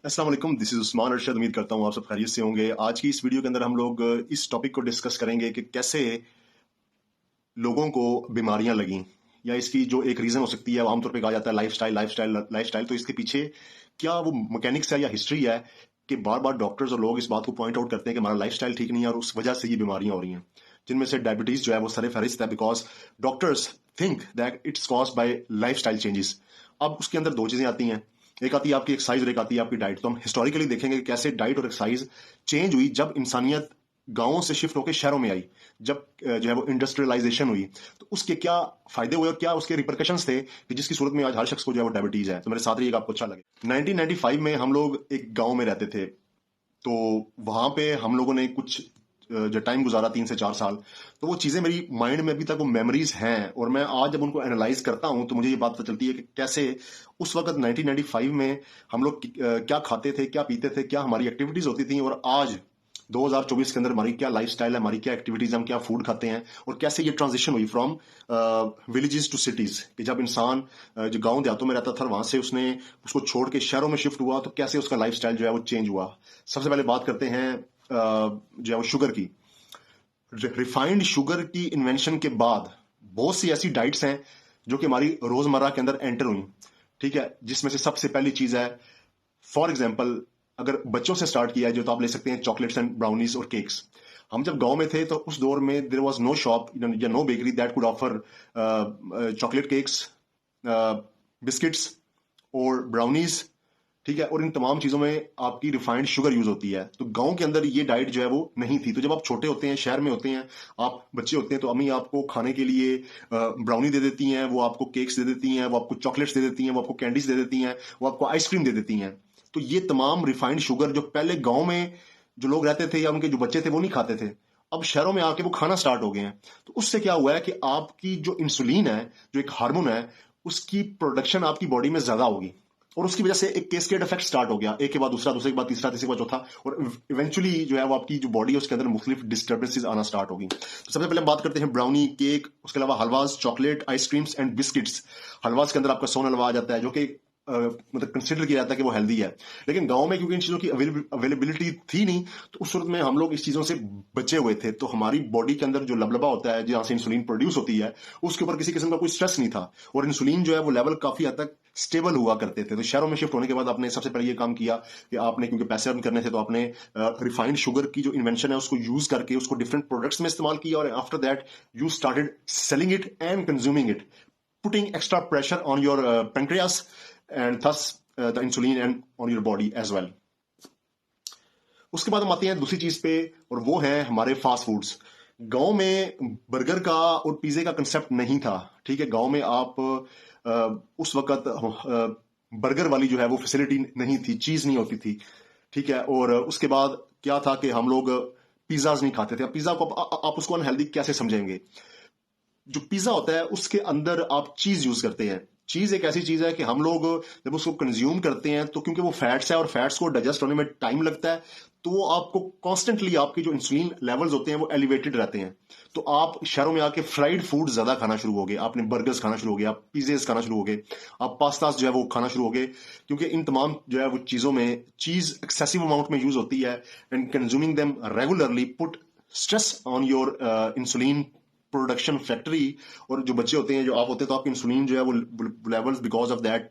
अस्सलाम वालेकुम, this is Usman Arshad. उम्मीद करता हूँ आप सब खैरियत से होंगे। आज की इस वीडियो के अंदर हम लोग इस टॉपिक को डिस्कस करेंगे कि कैसे लोगों को बीमारियां लगीं, या इसकी जो एक रीज़न हो सकती है, वो आमतौर पे कहा जाता है लाइफस्टाइल। तो इसके पीछे क्या वो मैकेनिक्स है या हिस्ट्री है कि बार बार डॉक्टर्स और लोग इस बात को पॉइंट आउट करते हैं कि हमारा लाइफस्टाइल ठीक नहीं है और उस वजह से ये बीमारियां हो रही हैं, जिनमें से डायबिटीज़ जो है वो सर फहरिस्त है, because doctors think that it's cause by lifestyle changes. अब उसके अंदर दो चीज़ें आती हैं, एक आती है आपकी एक्सरसाइज और एक आती है आपकी डाइट। तो हम हिस्टोरिकली देखेंगे कि कैसे डाइट और एक्सरसाइज चेंज हुई जब इंसानियत गांवों से शिफ्ट होकर शहरों में आई, जब जो है वो इंडस्ट्रियलाइजेशन हुई। तो उसके क्या फायदे हुए और क्या उसके रिpercussions थे कि जिसकी सूरत में आज हर शख्स को जो है वो डायबिटीज है। तो मेरे साथ रहिएगा, आपको अच्छा लगे। 1995 में हम लोग एक गांव में रहते थे, तो वहां पे हम लोगों ने कुछ जो टाइम गुजारा 3 से 4 साल, तो वो चीज़ें मेरी माइंड में अभी तक वो मेमोरीज हैं, और मैं आज जब उनको एनालाइज करता हूँ तो मुझे ये बात पता चलती है कि कैसे उस वक्त 1995 में हम लोग क्या खाते थे, क्या पीते थे, क्या हमारी एक्टिविटीज होती थी, और आज 2024 के अंदर हमारी क्या लाइफस्टाइल है, हमारी क्या एक्टिविटीज, हम क्या फूड खाते हैं, और कैसे ये ट्रांजिशन हुई फ्रॉम विलेजेस टू सिटीज। कि जब इंसान जो गांव देहातों में रहता था वहां से उसने उसको छोड़ के शहरों में शिफ्ट हुआ, तो कैसे उसका लाइफस्टाइल जो है वो चेंज हुआ। सबसे पहले बात करते हैं जो है वो शुगर की। रिफाइंड शुगर की इन्वेंशन के बाद बहुत सी ऐसी डाइट्स हैं जो कि हमारी रोजमर्रा के अंदर एंटर हुई, ठीक है, जिसमें से सबसे पहली चीज है, फॉर एग्जाम्पल, अगर बच्चों से स्टार्ट किया है जो, तो आप ले सकते हैं चॉकलेट्स एंड ब्राउनीज और केक्स। हम जब गांव में थे तो उस दौर में देयर वाज नो शॉप या no bakery that could offer chocolate cakes, biscuits और ब्राउनीज, ठीक है, और इन तमाम चीज़ों में आपकी रिफाइंड शुगर यूज होती है। तो गांव के अंदर ये डाइट जो है वो नहीं थी। तो जब आप छोटे होते हैं, शहर में होते हैं, आप बच्चे होते हैं, तो अम्मी आपको खाने के लिए ब्राउनी दे देती हैं, वो आपको केक्स दे देती हैं, वो आपको चॉकलेट्स दे देती हैं, वो आपको कैंडीज दे देती हैं, वो आपको आइसक्रीम दे देती हैं। तो ये तमाम रिफाइंड शुगर जो पहले गाँव में जो लोग रहते थे या उनके जो बच्चे थे वो नहीं खाते थे, अब शहरों में आके वो खाना स्टार्ट हो गए हैं। तो उससे क्या हुआ है कि आपकी जो इंसुलिन है, जो एक हार्मोन है, उसकी प्रोडक्शन आपकी बॉडी में ज्यादा होगी, और उसकी वजह से एक कैस्केड इफेक्ट स्टार्ट हो गया, एक के बाद दूसरा, दूसरे के बाद तीसरा, तीसरे के बाद चौथा, और इवेंचुअली जो है वो आपकी जो बॉडी है उसके अंदर मुख्तलिफ डिस्टर्बेंसेस आना स्टार्ट होगी। तो सबसे पहले हम बात करते हैं ब्राउनी, केक, उसके अलावा हलवाज, चॉकलेट, आइसक्रीम्स एंड बिस्किट्स। हलवाज के अंदर आपका सोन हलवा आ जाता है, जो कि मतलब कंसिडर किया जाता है कि वो हेल्दी है, लेकिन गांव में क्योंकि इन चीजों की अवेलेबिलिटी थी नहीं, तो उस सूरत में हम लोग इस चीजों से बचे हुए थे। तो हमारी बॉडी के अंदर जो लबलबा होता है जहां से इंसुलिन प्रोड्यूस होती है, उसके ऊपर किसी किस्म का कोई स्ट्रेस नहीं था, और इंसुलिन जो है वो लेवल काफी हद तक स्टेबल हुआ करते थे। तो शहरों में शिफ्ट होने के बाद आपने सबसे पहले ये काम किया कि आपने, क्योंकि पैसे अर्न करने थे, तो आपने रिफाइंड शुगर की जो इन्वेंशन है उसको यूज करके उसको डिफरेंट प्रोडक्ट्स में इस्तेमाल किया, और after that you started selling it and consuming it, putting extra pressure on your pancreas and thus the insulin and on your body as well. उसके बाद हम आते हैं दूसरी चीज पे, और वो है हमारे फास्ट फूड्स। गांव में बर्गर का और पिज्जे का कंसेप्ट नहीं था, ठीक है। गांव में आप उस वक्त बर्गर वाली जो है वो फैसिलिटी नहीं थी, चीज नहीं होती थी, ठीक है। और उसके बाद क्या था कि हम लोग पिज्जाज नहीं खाते थे। अब पिज्जा को आप उसको अनहेल्दी कैसे समझेंगे? जो पिज्जा होता है उसके अंदर आप चीज यूज करते हैं। चीज एक ऐसी चीज है कि हम लोग जब उसको कंज्यूम करते हैं, तो क्योंकि वो फैट्स है और फैट्स को डाइजेस्ट होने में टाइम लगता है, तो वो आपको कॉन्स्टेंटली, आपकी जो इंसुलिन लेवल्स होते हैं वो एलिवेटेड रहते हैं। तो आप शहरों में आके फ्राइड फूड ज्यादा खाना शुरू हो गए, आपने बर्गर्स खाना शुरू हो गए, आप पिज्जेस खाना शुरू हो गए, आप पास्तास जो है वो खाना शुरू हो गए, क्योंकि इन तमाम जो है वो चीजों में चीज एक्सेसिव अमाउंट में यूज होती है, and consuming them regularly put stress on your insulin production factory. और जो बच्चे होते हैं, जो आप होते हैं, तो आपके इंसुलिन जो है वो लेवल्स बिकॉज ऑफ दैट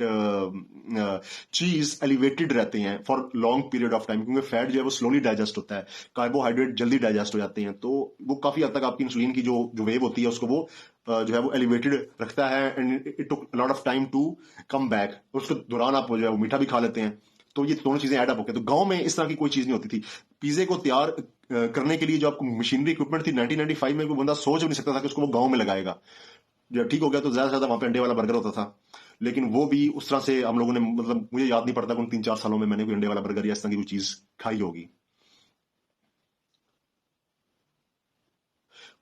चीज एलिवेटेड रहते हैं for long period of time, क्योंकि फैट जो है वो स्लोली डाइजेस्ट होता है, कार्बोहाइड्रेट जल्दी डाइजेस्ट हो जाते हैं, तो वो काफी हद तक आपकी इंसुलिन की जो जो वेव होती है उसको वो जो है वो एलिवेटेड रखता है, and it took lot of time to come back. उसके दौरान आप जो है वो मीठा भी खा लेते हैं, तो ये दोनों चीजें ऐड अप होकर, तो गांव में इस तरह की कोई चीज नहीं होती थी। पिज्जे को तैयार करने के लिए जो आपको मशीनरी इक्विपमेंट थी 1995 में, कोई बंदा सोच भी नहीं सकता था कि उसको वो गांव में लगाएगा। जब ठीक हो गया तो ज्यादा से ज्यादा वहां पे अंडे वाला बर्गर होता था, लेकिन वो भी उस तरह से हम लोगों ने, मतलब मुझे याद नहीं पड़ता कि उन 3-4 सालों में मैंने कोई अंडे वाला बर्गर या इस तरह की कोई चीज खाई होगी।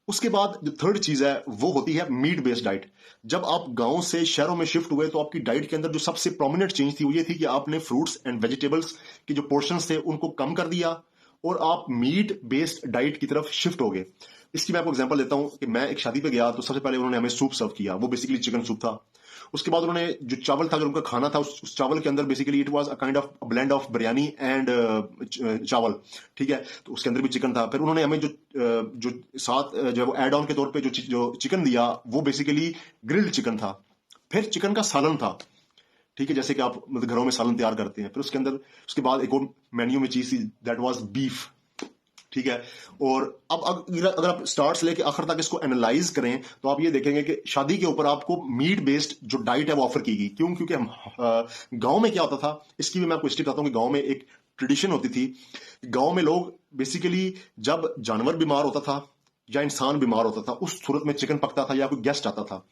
उसके बाद जो थर्ड चीज है वो होती है मीट बेस्ड डाइट। जब आप गांव से शहरों में शिफ्ट हुए, तो आपकी डाइट के अंदर जो सबसे प्रोमिनेंट चेंज थी वो ये थी कि आपने फ्रूट्स एंड वेजिटेबल्स के जो पोर्शंस थे उनको कम कर दिया, और आप मीट बेस्ड डाइट की तरफ शिफ्ट हो गए। इसकी मैं आपको एग्जांपल देता हूं कि मैं एक शादी पे गया, तो सबसे पहले उन्होंने हमें सूप सर्व किया, वो बेसिकली चिकन सूप था। उसके बाद उन्होंने जो चावल था, जो उनका खाना था, उस चावल के अंदर basically it was a kind of blend of biryani and चावल, ठीक है। तो उसके अंदर भी चिकन था। फिर उन्होंने हमें जो साथ जो है वो एड ऑन के तौर पे जो चिकन दिया वो बेसिकली ग्रिल्ड चिकन था। फिर चिकन का सालन था, ठीक है, जैसे कि आप मतलब घरों में सालन तैयार करते हैं। फिर उसके अंदर उसके बाद एक और मेन्यू में चीज थी, दैट वाज बीफ, ठीक है। और अब अगर आप स्टार्ट से लेके आखिर तक इसको एनालाइज करें तो आप ये देखेंगे कि शादी के ऊपर आपको मीट बेस्ड जो डाइट है वो ऑफर की गई। क्यों? क्योंकि हम गांव में क्या होता था, इसकी भी मैं आपको हिस्ट्री बताता हूँ कि गांव में एक ट्रेडिशन होती थी। गांव में लोग बेसिकली जब जानवर बीमार होता था या इंसान बीमार होता था, उस सूरत में चिकन पकता था या कोई गेस्ट आता था,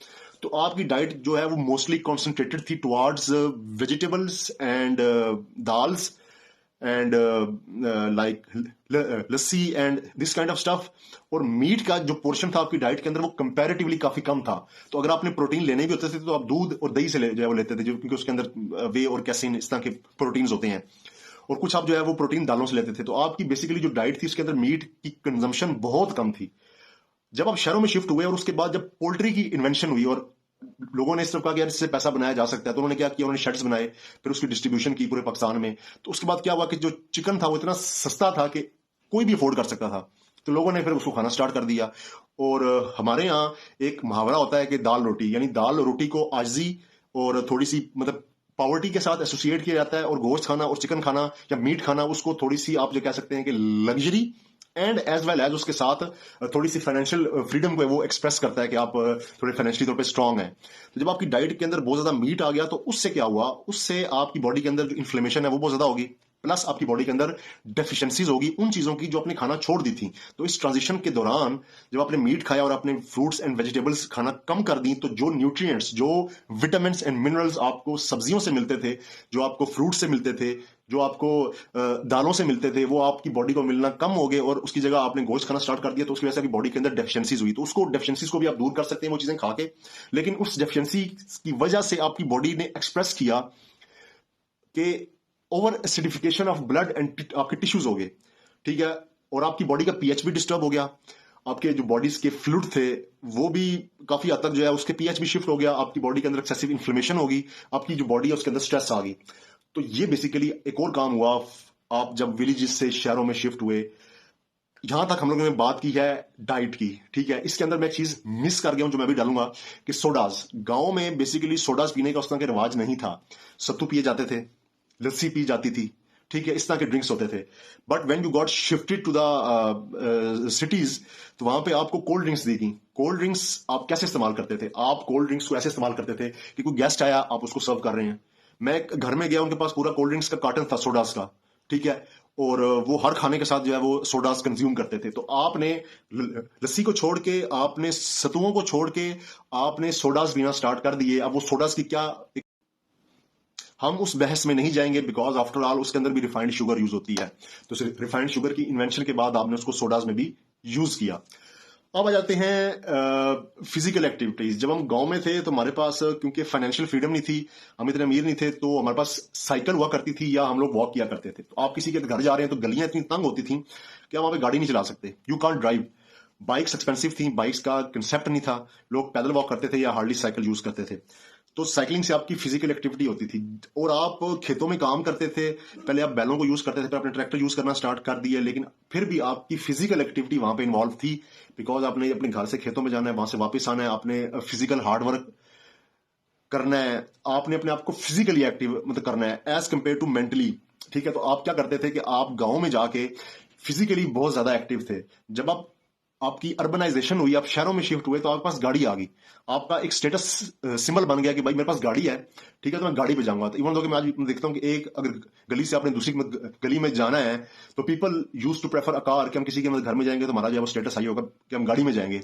तो आपकी डाइट जो है वो मोस्टली कॉन्सेंट्रेटेड थी towards vegetables and dals and like lassi and this kind of stuff. और मीट का जो पोर्शन था आपकी डाइट के अंदर वो कंपैरेटिवली काफी कम था। तो अगर आपने प्रोटीन लेने भी होते थे तो आप दूध और दही से जो है वो लेते थे, क्योंकि उसके अंदर वे और कैसीन इस तरह के प्रोटीन्स होते हैं। और कुछ आप जो है वो प्रोटीन दालों से लेते थे। तो आपकी बेसिकली जो डाइट थी उसके अंदर मीट की कंजम्पशन बहुत कम थी। जब आप शहरों में शिफ्ट हुए और उसके बाद जब पोल्ट्री की इन्वेंशन हुई और लोगों ने इस तरफ कहा कि यार इससे पैसा बनाया जा सकता है, तो उन्होंने क्या किया, उन्होंने शेड्स बनाए, फिर उसकी डिस्ट्रीब्यूशन की पूरे पाकिस्तान में। तो उसके बाद क्या हुआ कि जो चिकन था वो इतना सस्ता था कि कोई भी अफोर्ड कर सकता था। तो लोगों ने फिर उसको खाना स्टार्ट कर दिया। और हमारे यहाँ एक मुहावरा होता है कि दाल रोटी, यानी दाल रोटी को आजी और थोड़ी सी मतलब पॉवर्टी के साथ एसोसिएट किया जाता है। और गोश्त खाना और चिकन खाना या मीट खाना उसको थोड़ी सी आप जो कह सकते हैं कि luxury and as well as उसके साथ थोड़ी सी फाइनेंशियल फ्रीडम को वो एक्सप्रेस करता है कि आप थोड़े फाइनेंशियली तौर पे स्ट्रांग हैं। तो जब आपकी डाइट के अंदर बहुत ज्यादा मीट आ गया तो उससे क्या हुआ, उससे आपकी बॉडी के अंदर जो इन्फ्लेमेशन है वो बहुत ज्यादा होगी, प्लस आपकी बॉडी के अंदर डेफिशिएंसीज होगी उन चीजों की जो आपने खाना छोड़ दी थी। तो इस ट्रांजिशन के दौरान जब आपने मीट खाया और आपने फ्रूट्स एंड वेजिटेबल्स खाना कम कर दी, तो जो न्यूट्रिएंट्स, जो विटामिन्स एंड मिनरल्स आपको सब्जियों से मिलते थे, जो आपको फ्रूट से मिलते थे, जो आपको दालों से मिलते थे, वो आपकी बॉडी को मिलना कम हो गए और उसकी जगह आपने गोश्त खाना स्टार्ट कर दिया। तो उसकी वजह से आपकी बॉडी के अंदर डेफिशिएंसीज हुई। तो उसको डेफिशिएंसीज को भी आप दूर कर सकते हैं वो चीजें खा के, लेकिन उस डेफिशिएंसी की वजह से आपकी बॉडी ने एक्सप्रेस किया कि over acidification of blood and आपके टिश्यूज हो गए, ठीक है। और आपकी बॉडी का पीएच भी डिस्टर्ब हो गया, आपके जो बॉडीज के फ्लूइड थे वो भी काफी हद तक जो है उसके पीएच भी शिफ्ट हो गया, आपकी बॉडी के अंदर एक्सेसिव इन्फ्लेमेशन होगी, आपकी जो बॉडी है उसके अंदर स्ट्रेस आ गई। तो ये बेसिकली एक और काम हुआ आप जब विलेजेस से शहरों में शिफ्ट हुए। यहां तक हम लोगों ने बात की है डाइट की, ठीक है। इसके अंदर मैं एक चीज मिस कर गया हूं जो मैं भी डालूंगा कि सोडाज, गांव में बेसिकली सोडाज पीने का उस तरह के रिवाज नहीं था। सत्तू पिए जाते थे, लस्सी पी जाती थी, ठीक है, इस तरह के ड्रिंक्स होते थे। But when you got shifted to the cities तो वहां पे आपको कोल्ड ड्रिंक्स दी गई। कोल्ड ड्रिंक्स आप कैसे इस्तेमाल करते थे? आप कोल्ड ड्रिंक्स को ऐसे इस्तेमाल करते थे कि कोई गेस्ट आया, आप उसको सर्व कर रहे हैं। मैं घर में गया, उनके पास पूरा कोल्ड ड्रिंक्स का कार्टन था सोडास का, ठीक है। और वो हर खाने के साथ जो है वो सोडास कंज्यूम करते थे। तो आपने लस्सी को छोड़ के, आपने सत्तुओं को छोड़ के आपने सोडास पीना स्टार्ट कर दिए। अब वो सोडास की क्या, हम उस बहस में नहीं जाएंगे, बिकॉज आफ्टर ऑल उसके अंदर भी रिफाइंड शुगर यूज होती है। तो रिफाइंड शुगर की इन्वेंशन के बाद आपने उसको सोडास में भी यूज किया। अब आ जाते हैं फिजिकल एक्टिविटीज। जब हम गांव में थे तो हमारे पास क्योंकि फाइनेंशियल फ्रीडम नहीं थी, हम इतने अमीर नहीं थे, तो हमारे पास साइकिल हुआ करती थी या हम लोग वॉक किया करते थे। तो आप किसी के घर जा रहे हैं तो गलियां इतनी तंग होती थी कि आप वहां पे गाड़ी नहीं चला सकते, you can't drive. Bikes expensive थी, बाइक्स का कंसेप्ट नहीं था, लोग पैदल वॉक करते थे या हार्डली साइकिल यूज करते थे। तो साइकिलिंग से आपकी फिजिकल एक्टिविटी होती थी। और आप खेतों में काम करते थे, पहले आप बैलों को यूज करते थे, फिर आपने ट्रैक्टर यूज करना स्टार्ट कर दिया, लेकिन फिर भी आपकी फिजिकल एक्टिविटी वहां पे इन्वॉल्व थी, बिकॉज आपने अपने घर से खेतों में जाना है, वहां से वापस आना है, आपने फिजिकल हार्डवर्क करना है, आपने अपने आप को फिजिकली एक्टिव मतलब करना है एज कंपेयर टू मेंटली, ठीक है। तो आप क्या करते थे कि आप गांव में जाके फिजिकली बहुत ज्यादा एक्टिव थे। जब आपकी अर्बनाइजेशन हुई, आप शहरों में शिफ्ट हुए, तो आपके पास गाड़ी आ गई, आपका एक स्टेटस सिंबल बन गया कि भाई मेरे पास गाड़ी है, ठीक है, तो मैं गाड़ी पे जाऊंगा। तो इवन दो कि मैं आज देखता हूँ कि एक अगर गली से आपने दूसरी गली में जाना है तो people use to prefer a car, कि हम किसी के घर में जाएंगे तो हमारा जो है वो स्टेटस आई होगा कि हम गाड़ी में जाएंगे।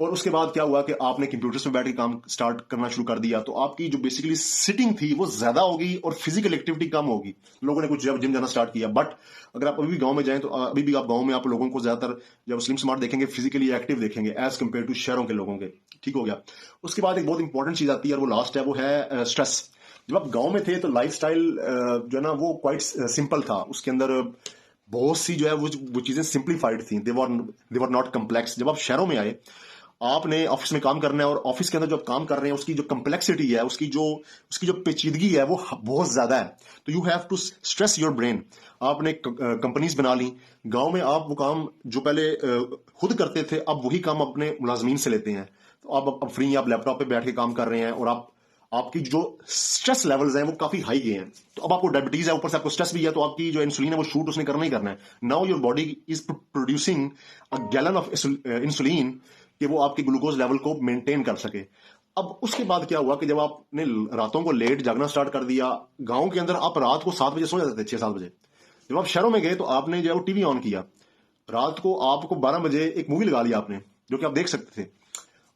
और उसके बाद क्या हुआ कि आपने कंप्यूटर्स पे बैठ के काम स्टार्ट करना शुरू कर दिया, तो आपकी जो बेसिकली सिटिंग थी वो ज्यादा होगी और फिजिकल एक्टिविटी कम होगी। लोगों ने कुछ जिम जाना स्टार्ट किया। बट अगर आप अभी भी गांव में जाएं तो अभी भी आप गांव में आप लोगों को ज्यादातर जब स्लिम स्मार्ट देखेंगे, फिजिकली एक्टिव देखेंगे एज कंपेयर टू शहरों के लोगों के, ठीक हो गया। उसके बाद एक बहुत इंपॉर्टेंट चीज आती है और वो लास्ट है, वो है स्ट्रेस। जब आप गाँव में थे तो लाइफ स्टाइल जो है ना वो क्वाइट सिंपल था। उसके अंदर बहुत सी जो है वो चीजें सिंप्लीफाइड थी, दे वर नॉट कम्प्लेक्स। जब आप शहरों में आए, आपने ऑफिस में काम करना है और ऑफिस के अंदर जो आप काम कर रहे हैं उसकी जो कम्प्लेक्सिटी है, उसकी जो पेचीदगी है वो बहुत ज्यादा है। तो you have to stress your brain. आपने कंपनीज बना ली, गांव में आप वो काम जो पहले खुद करते थे अब वही काम अपने मुलाजमीन से लेते हैं। तो आप फ्री, आप लैपटॉप पे बैठ के काम कर रहे हैं और आपकी जो स्ट्रेस लेवल्स हैं वो काफी हाई गए हैं। तो अब आपको डायबिटीज है, ऊपर से आपको स्ट्रेस भी है, तो आपकी जो इंसुलिन है वो शूट उसने करना ही करना है। Now your body is producing a gallon of insulin कि वो आपके ग्लूकोज लेवल को मेंटेन कर सके। अब उसके बाद क्या हुआ कि जब आपने रातों को लेट जागना स्टार्ट कर दिया, गांव के अंदर आप रात को 7 बजे सो जाते थे, 6-7 बजे। जब आप शहरों में गए तो आपने जो है वो टीवी ऑन किया, रात को आपको 12 बजे एक मूवी लगा लिया आपने, जो कि आप देख सकते थे।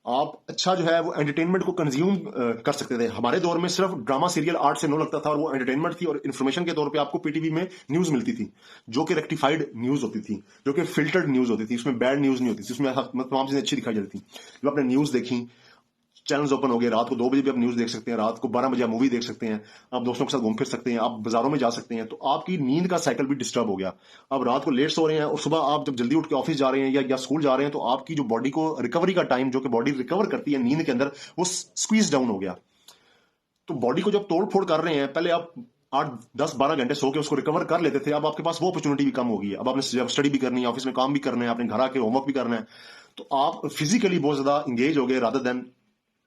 आप अच्छा जो है वो एंटरटेनमेंट को कंज्यूम कर सकते थे। हमारे दौर में सिर्फ ड्रामा सीरियल 8 से 9 लगता था और वो एंटरटेनमेंट थी, और इन्फॉर्मेशन के तौर पे आपको पीटीवी में न्यूज मिलती थी, जो कि रेक्टिफाइड न्यूज होती थी, जो कि फिल्टर्ड न्यूज होती थी, उसमें बैड न्यूज नहीं होती थी, उसमें तमाम चीजें अच्छी दिखाई जाती थी। जब आपने न्यूज देखी, चैनल्स ओपन हो गए, रात को 2 बजे भी आप न्यूज देख सकते हैं, रात को 12 बजे आप मूवी देख सकते हैं, आप दोस्तों के साथ घूम फिर सकते हैं, आप बाजारों में जा सकते हैं। तो आपकी नींद का साइकिल भी डिस्टर्ब हो गया। अब रात को लेट सो रहे हैं और सुबह आप जब जल्दी उठ के ऑफिस जा रहे हैं या स्कूल जा रहे हैं, तो आपकी जो बॉडी को रिकवरी का टाइम, जो कि बॉडी रिकवर करती है नींद के अंदर, वो स्क्वीज डाउन हो गया। तो बॉडी को जब तोड़ फोड़ कर रहे हैं, पहले आप 8-10-12 घंटे सो के उसको रिकवर कर लेते थे, अब आपके पास वो अपॉर्चुनिटी भी कम होगी। अब आपने जब स्टडी भी करनी है, ऑफिस में काम भी करना है, अपने घर आके होमवर्क भी करना है, तो आप फिजिकली बहुत ज्यादा इंगेज हो गए रादर देन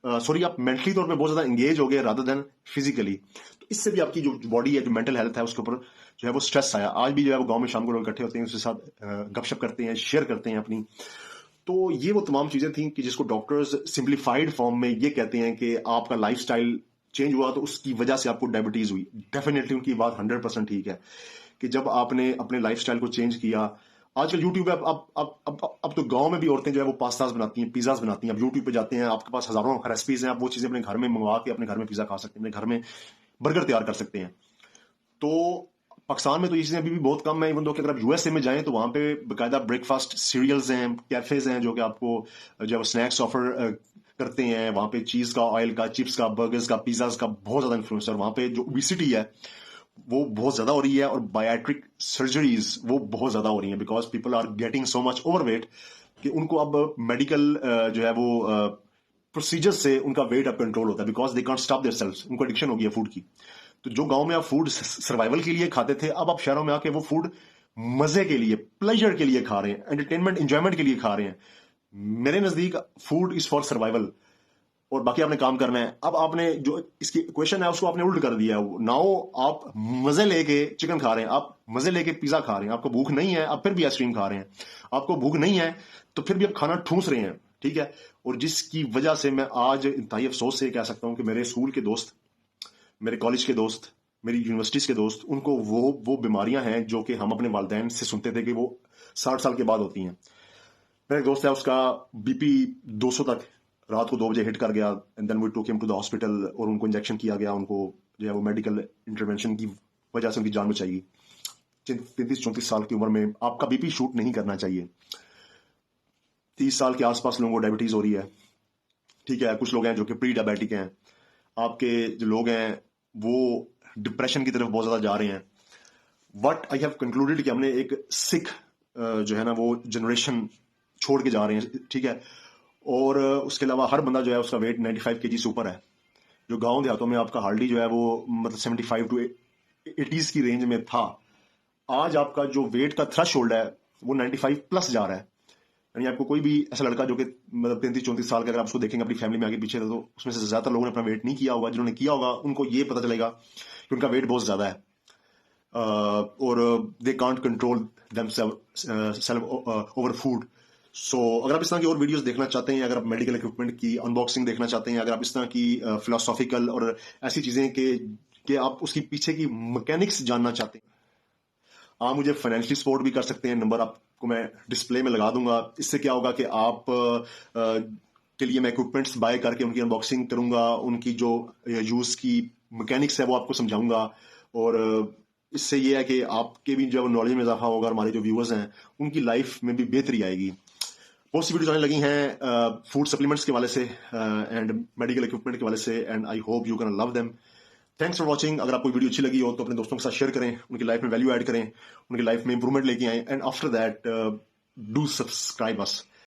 आप मेंटली तौर पे बहुत ज्यादा इंगेज हो गए रादर देन फिजिकली। तो इससे भी आपकी जो बॉडी है, जो मेंटल हेल्थ है, उसके ऊपर जो है वो स्ट्रेस आया। आज भी जो है वो गांव में शाम को लोग इकट्ठे होते हैं, उसके साथ गपशप करते हैं, शेयर करते हैं अपनी। तो ये वो तमाम चीजें थी कि जिसको डॉक्टर्स सिंप्लीफाइड फॉर्म में ये कहते हैं कि आपका लाइफस्टाइल चेंज हुआ तो उसकी वजह से आपको डायबिटीज हुई। डेफिनेटली उनकी बात 100% ठीक है कि जब आपने अपने लाइफस्टाइल को चेंज किया। आजकल यूट्यूब पे अब तो गांव में भी औरतें जो है वो पास्ताज बनाती हैं, पिज्जाज बनाती हैं। अब यूट्यूब पे जाते हैं, आपके पास हजारों रेसिपीज हैं, आप वो चीजें अपने घर में मंगवा के अपने घर में पिज्जा खा सकते हैं, अपने घर में बर्गर तैयार कर सकते हैं। तो पाकिस्तान में तो ये चीजें अभी भी बहुत कम है। इवन दो कि अगर आप यूएसए में जाएं तो वहां पे बाकायदा ब्रेकफास्ट सीरियल्स हैं, कैफेज हैं, जो कि आपको जो है स्नैक्स ऑफर करते हैं। वहां पे चीज का, ऑयल का, चिप्स का, बर्गर्स का, पिज्जाज का बहुत ज्यादा इन्फ्लुएंस है। और वहां पे जो ओबेसिटी है वो बहुत ज्यादा हो रही है, और बायोट्रिक सर्जरीज वो बहुत ज्यादा हो रही हैं, because people are getting so much overweight कि उनको अब मेडिकल जो है वो प्रोसीजर से उनका वेट अब कंट्रोल होता है, because they can't stop their selves. उनको एडिक्शन हो गई है फूड की। तो जो गांव में आप फूड सर्वाइवल के लिए खाते थे, अब आप शहरों में आके वो फूड मजे के लिए, प्लेजर के लिए खा रहे हैं, एंटरटेनमेंट एंजॉयमेंट के लिए खा रहे हैं। मेरे नजदीक फूड इज फॉर सर्वाइवल, और बाकी आपने काम करना है। अब आपने जो इसकी क्वेश्चन है उसको आपने उल्ट कर दिया है। नाउ आप मजे लेके चिकन खा रहे हैं, आप मजे लेके पिज्जा खा रहे हैं, आपको भूख नहीं है आप फिर भी आइसक्रीम खा रहे हैं, आपको भूख नहीं है तो फिर भी आप खाना ठूस रहे हैं, ठीक है। और जिसकी वजह से मैं आज इंतहाई अफसोस से कह सकता हूं कि मेरे स्कूल के दोस्त, मेरे कॉलेज के दोस्त, मेरी यूनिवर्सिटीज के दोस्त, उनको वो बीमारियां हैं जो कि हम अपने वालिदैन से सुनते थे कि वो 60 साल के बाद होती हैं। मेरा एक दोस्त है, उसका बीपी 200 तक रात को 2 बजे हिट कर गया, and then we took him to the hospital, और उनको इंजेक्शन किया गया, उनको जो है वो मेडिकल इंटरवेंशन की वजह से उनकी जान बचाई। 33-34 साल की उम्र में आपका बीपी शूट नहीं करना चाहिए। 30 साल के आसपास लोगों को डायबिटीज हो रही है, ठीक है। कुछ लोग हैं जो कि प्री डायबिटिक हैं। आपके जो लोग हैं वो डिप्रेशन की तरफ बहुत ज्यादा जा रहे हैं। वट आई हैव कंक्लूडेड कि हमने एक सिख जो है ना वो जनरेशन छोड़ के जा रहे हैं, ठीक है। और उसके अलावा हर बंदा जो है उसका वेट 95 kg से ऊपर है। जो गांव देहातों में आपका हार्डली जो है वो मतलब 75 to 80s की रेंज में था, आज आपका जो वेट का थ्रेश होल्ड है वो 95 प्लस जा रहा है। यानी आपको कोई भी ऐसा लड़का जो कि मतलब 33-34 साल का, अगर आप उसको देखेंगे अपनी फैमिली में आगे पीछे, तो उसमें से ज्यादातर लोगों ने अपना वेट नहीं किया होगा। जिन्होंने किया होगा उनको ये पता चलेगा कि उनका वेट बहुत ज्यादा है, और they can't control themselves over food. So अगर आप इस तरह की और वीडियोस देखना चाहते हैं, अगर आप मेडिकल इक्विपमेंट की अनबॉक्सिंग देखना चाहते हैं, अगर आप इस तरह की फिलोसॉफिकल और ऐसी चीजें कि आप उसकी पीछे की मैकेनिक्स जानना चाहते हैं, आप मुझे फाइनेंशियली सपोर्ट भी कर सकते हैं। नंबर आपको मैं डिस्प्ले में लगा दूंगा। इससे क्या होगा कि आप के लिए मैं इक्विपमेंट्स बाय करके उनकी अनबॉक्सिंग करूंगा, उनकी जो यूज की मैकेनिक्स है वो आपको समझाऊंगा, और इससे ये है कि आपके भी जो नॉलेज में इजाफा होगा, हमारे जो व्यूअर्स हैं उनकी लाइफ में भी बेहतरी आएगी। बहुत सी वीडियोज आने लगी हैं फूड सप्लीमेंट्स के वाले से एंड मेडिकल इक्विपमेंट के वाले से, and I hope you can love them. Thanks for watching. अगर आपको वीडियो अच्छी लगी हो तो अपने दोस्तों के साथ शेयर करें, उनकी लाइफ में वैल्यू ऐड करें, उनकी लाइफ में इंप्रूवमेंट लेके आएं, and after that do subscribe us.